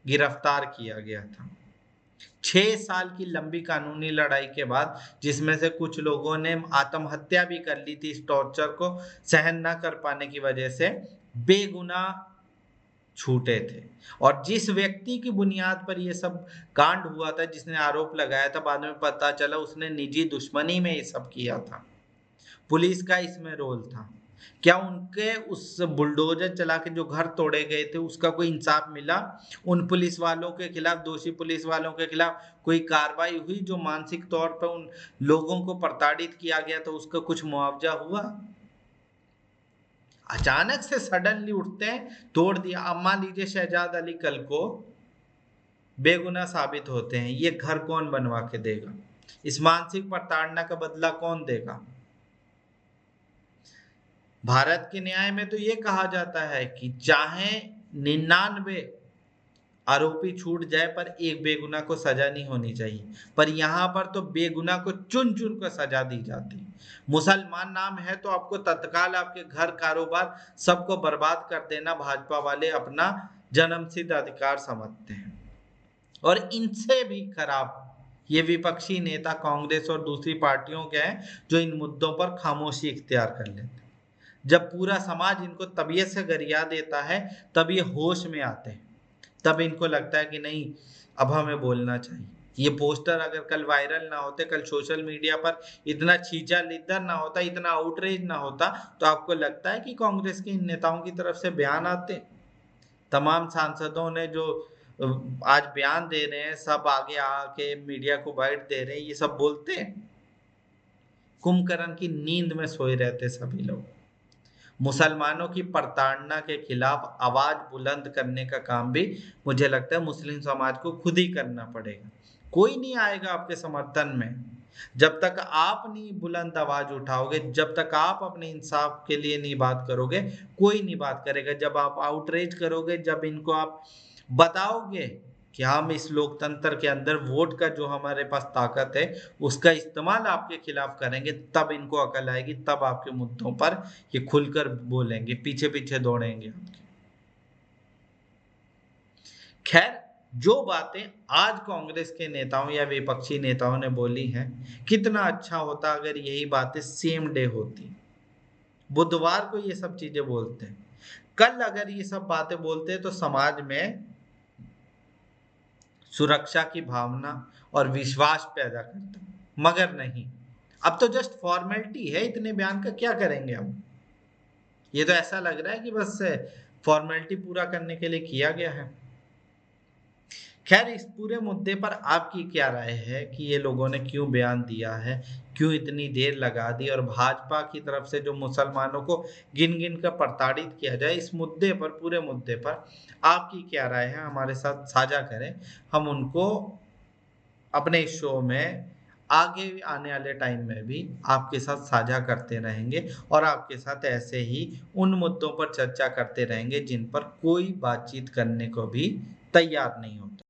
गिरफ्तार किया गया था। 6 साल की लंबी कानूनी लड़ाई के बाद, जिसमें से कुछ लोगों ने आत्महत्या भी कर ली थी इस टॉर्चर को सहन न कर पाने की वजह से, बेगुनाह छूटे थे। और जिस व्यक्ति की बुनियाद पर यह सब कांड हुआ था, जिसने आरोप लगाया था, बाद में पता चला उसने निजी दुश्मनी में ये सब किया था। पुलिस का इसमें रोल था। क्या उनके उस बुलडोजर चला के जो घर तोड़े गए थे उसका कोई इंसाफ मिला? उन पुलिस वालों के खिलाफ, दोषी पुलिस वालों के खिलाफ कोई कार्रवाई हुई? जो मानसिक तौर पर उन लोगों को प्रताड़ित किया गया था उसका कुछ मुआवजा हुआ? अचानक से सडनली उठते हैं, तोड़ दिया। अब मान लीजिए शहजाद अली कल को बेगुनाह साबित होते हैं, ये घर कौन बनवा के देगा? इस मानसिक प्रताड़ना का बदला कौन देगा? भारत के न्याय में तो ये कहा जाता है कि चाहे 99 आरोपी छूट जाए पर एक बेगुनाह को सजा नहीं होनी चाहिए, पर यहाँ पर तो बेगुनाह को चुन चुन कर सजा दी जाती है। मुसलमान नाम है तो आपको तत्काल आपके घर, कारोबार सबको बर्बाद कर देना भाजपा वाले अपना जन्मसिद्ध अधिकार समझते हैं। और इनसे भी खराब ये विपक्षी नेता कांग्रेस और दूसरी पार्टियों के हैं जो इन मुद्दों पर खामोशी इख्तियार कर लेते हैं। जब पूरा समाज इनको तबीयत से गरिया देता है तब ये होश में आते हैं, तब इनको लगता है कि नहीं, अब हमें बोलना चाहिए। ये पोस्टर अगर कल वायरल ना होते, कल सोशल मीडिया पर इतना छींचा लिद्दर ना होता, इतना आउटरीच ना होता, तो आपको लगता है कि कांग्रेस के इन नेताओं की तरफ से बयान आते? तमाम सांसदों ने जो आज बयान दे रहे हैं, सब आगे आके मीडिया को बाइट दे रहे हैं, ये सब बोलते हैं? कुंभकर्ण की नींद में सोए रहते सभी लोग। मुसलमानों की प्रताड़ना के खिलाफ आवाज बुलंद करने का काम भी मुझे लगता है मुस्लिम समाज को खुद ही करना पड़ेगा। कोई नहीं आएगा आपके समर्थन में। जब तक आप नहीं बुलंद आवाज उठाओगे, जब तक आप अपने इंसाफ के लिए नहीं बात करोगे, कोई नहीं बात करेगा। जब आप आउटरीच करोगे, जब इनको आप बताओगे कि हम इस लोकतंत्र के अंदर वोट का जो हमारे पास ताकत है उसका इस्तेमाल आपके खिलाफ करेंगे, तब इनको अकल आएगी, तब आपके मुद्दों पर ये खुलकर बोलेंगे, पीछे पीछे दौड़ेंगे आपके। खैर, जो बातें आज कांग्रेस के नेताओं या विपक्षी नेताओं ने बोली हैं, कितना अच्छा होता अगर यही बातें सेम डे होती। बुधवार को ये सब चीजें बोलते हैं, कल अगर ये सब बातें बोलते तो समाज में सुरक्षा की भावना और विश्वास पैदा करता, मगर नहीं। अब तो जस्ट फॉर्मेलिटी है, इतने बयान का क्या करेंगे हम? ये तो ऐसा लग रहा है कि बस फॉर्मेलिटी पूरा करने के लिए किया गया है। खैर, इस पूरे मुद्दे पर आपकी क्या राय है कि ये लोगों ने क्यों बयान दिया है, क्यों इतनी देर लगा दी, और भाजपा की तरफ से जो मुसलमानों को गिन गिन कर प्रताड़ित किया जाए, इस मुद्दे पर, पूरे मुद्दे पर आपकी क्या राय है? हमारे साथ साझा करें, हम उनको अपने इस शो में आगे आने वाले टाइम में भी आपके साथ साझा करते रहेंगे और आपके साथ ऐसे ही उन मुद्दों पर चर्चा करते रहेंगे जिन पर कोई बातचीत करने को भी तैयार नहीं होता।